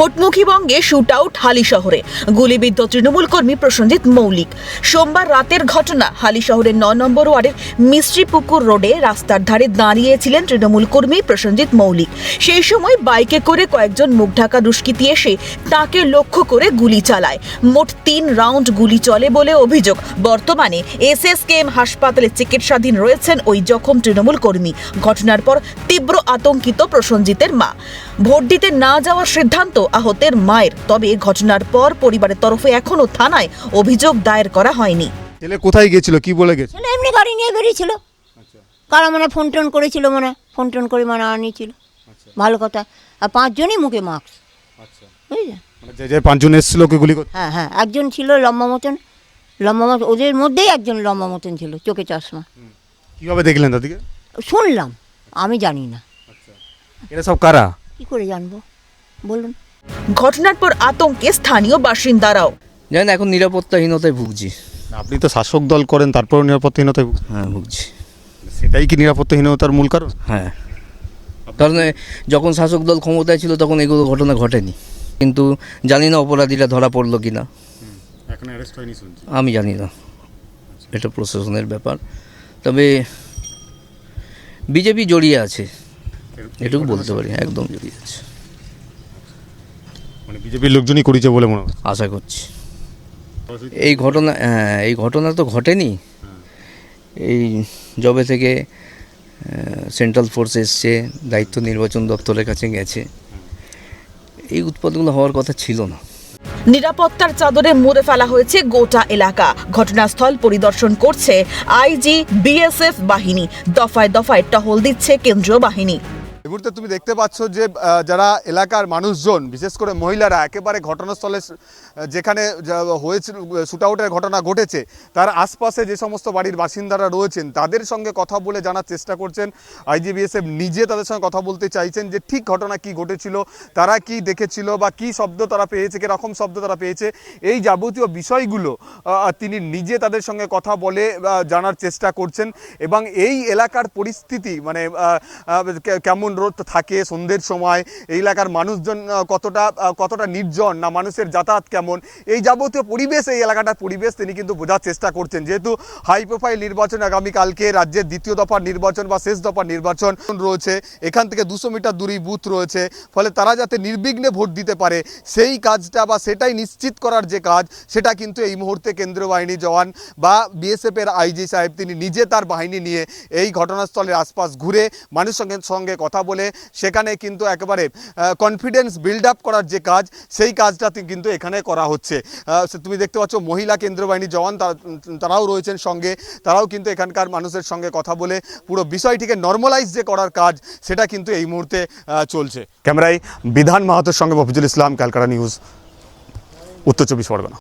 ভোটমুখী বঙ্গে shoot out হালিশহরে, গুলিবিদ্ধ তৃণমূল কর্মী প্রসেনজিৎ মৌলিক। সোমবার রাতের ঘটনা। হালিশহরের ৯ নম্বর ওয়ার্ডের মিস্ত্রিপুকুর রোডে রাস্তার ধারে দাঁড়িয়েছিলেন তৃণমূল কর্মী প্রসেনজিৎ মৌলিক। সেই সময় বাইকে করে কয়েকজন মুখঢাকা দুষ্কৃতী এসে তাকে লক্ষ্য করে গুলি চালায়। মোট ৩ রাউন্ড গুলি চলে বলে অভিযোগ। বর্তমানে এসএসকেএম হাসপাতালে চিকিৎসাধীন রয়েছেন ওই জখম তৃণমূল কর্মী। ঘটনার পর তীব্র আতঙ্কিত প্রসেনজিতের মা। ভোট দিতে না যাওয়ার সিদ্ধান্ত আহতের মায়ের। তবে ঘটনার পর পরিবারের তরফে এখনো থানায় অভিযোগ দায়ের করা হয়নি। ছেলে কোথায় গিয়েছিল, কি বলে গেছে? ছেলে এমনি গাড়ি নিয়ে বেরিয়েছিল। কারা মানে ফোন টোন করেছিল, মানে ফোন টোন করে মানে আনিয়েছিল। ভালো কথা। আর 5 জনই মুখে মাস্ক। বুঝলেন, মানে যে 5 জন এসেছিল ওকে গুলি করতে? হ্যাঁ, একজন ছিল লম্বা মতন, ওদের মধ্যেই একজন লম্বা মতন ছিল, চোখে চশমা। কিভাবে দেখলেন তাদেরকে? শুনলাম, আমি জানি না। এরা সব কারা? কি করে জানবো বলুন? ঘটনার পর আতঙ্কে স্থানীয় বাসিন্দারাও। জানেন, এখন নিরাপত্তাহীনতায় ভুগছি। আপনি তো শাসক দল করেন, তারপরেও নিরাপত্তাহীনতায় হ্যাঁ, ভুগছি। সেটাই কি নিরাপত্তাহীনতার মূল কারণ? হ্যাঁ, কারণ যখন শাসক দল ক্ষমতায় ছিল তখন এগুলো ঘটনা ঘটেনি, কিন্তু জানি না অপরাধীরা ধরা পড়লো কি না। এখন অ্যারেস্ট হয়নি শুনছি। আমি জানি না, এটা প্রশাসনের ব্যাপার। তবে বিজেপি জড়িয়ে আছে, এটুকু বলতে পারি, একদম জড়িয়ে আছে। মানে বিজেপির লোকজনই করেছে বলে মনে হয়? আশা করছি। এই ঘটনা তো ঘটেনি। এই জবে থেকে সেন্ট্রাল ফোর্স এসছে, দায়িত্ব নির্বাচন দপ্তরের কাছে গেছে, এই উৎপাতগুলো হওয়ার কথা ছিল না। নিরাপত্তার চাদরে মুড়ে ফেলা হয়েছে গোটা এলাকা। ঘটনাস্থল পরিদর্শন করছে আইজি, বিএসএফ বাহিনী। দফায় দফায় টহল দিচ্ছে কেন্দ্রীয় বাহিনী। এই মুহূর্তে তুমি দেখতে পাচ্ছ যে যারা এলাকার মানুষজন, বিশেষ করে মহিলারা, একেবারে ঘটনাস্থলে যেখানে হয়েছিল শুট আউটের ঘটনা ঘটেছে তার আশপাশে যে সমস্ত বাড়ির বাসিন্দারা রয়েছেন তাদের সঙ্গে কথা বলে জানার চেষ্টা করছেন। আইজিবিএসএফ নিজে তাদের সঙ্গে কথা বলতে চাইছেন যে ঠিক ঘটনা কি ঘটেছিল, তারা কি দেখেছিল বা কি শব্দ তারা পেয়েছে, কীরকম শব্দ তারা পেয়েছে, এই যাবতীয় বিষয়গুলো তিনি নিজে তাদের সঙ্গে কথা বলে জানার চেষ্টা করছেন। এবং এই এলাকার পরিস্থিতি মানে কেমন রোদ থাকে সন্ধ্যের সময়, এই এলাকার মানুষজন কতটা নির্জন, না মানুষের যাতায়াত কেমন, এই যাবতীয় পরিবেশ, এই এলাকাটার পরিবেশ তিনি কিন্তু বোঝার চেষ্টা করছেন। যেহেতু হাই প্রোফাইল নির্বাচন আগামীকালকে, রাজ্যের দ্বিতীয় দফার নির্বাচন বা শেষ দফার নির্বাচন রয়েছে, এখান থেকে 200 মিটার দূরেই বুথ রয়েছে, ফলে তারা যাতে নির্বিঘ্নে ভোট দিতে পারে সেই কাজটা বা সেটাই নিশ্চিত করার যে কাজ, সেটা কিন্তু এই মুহূর্তে কেন্দ্রীয় বাহিনী জওয়ান বা বিএসএফের আইজি সাহেব তিনি নিজে তার বাহিনী নিয়ে এই ঘটনাস্থলের আশপাশ ঘুরে মানুষের সঙ্গে কথা বলে সেখানে কিন্তু একেবারে কনফিডেন্স বিল্ড আপ করার যে কাজ, সেই কাজটা কিন্তু এখানে করা হচ্ছে। তুমি দেখতে পাচ্ছ মহিলা কেন্দ্রীয় বাহিনী জওয়ান তারাও রয়েছেন সঙ্গে, তারাও কিন্তু এখানকার মানুষের সঙ্গে কথা বলে পুরো বিষয়টিকে নর্মালাইজ যে করার কাজ, সেটা কিন্তু এই মুহূর্তে চলছে। ক্যামেরায় বিধান মাহাতোর সঙ্গে মফিজুল ইসলাম, ক্যালকাটা নিউজ, উত্তর 24 পরগনা।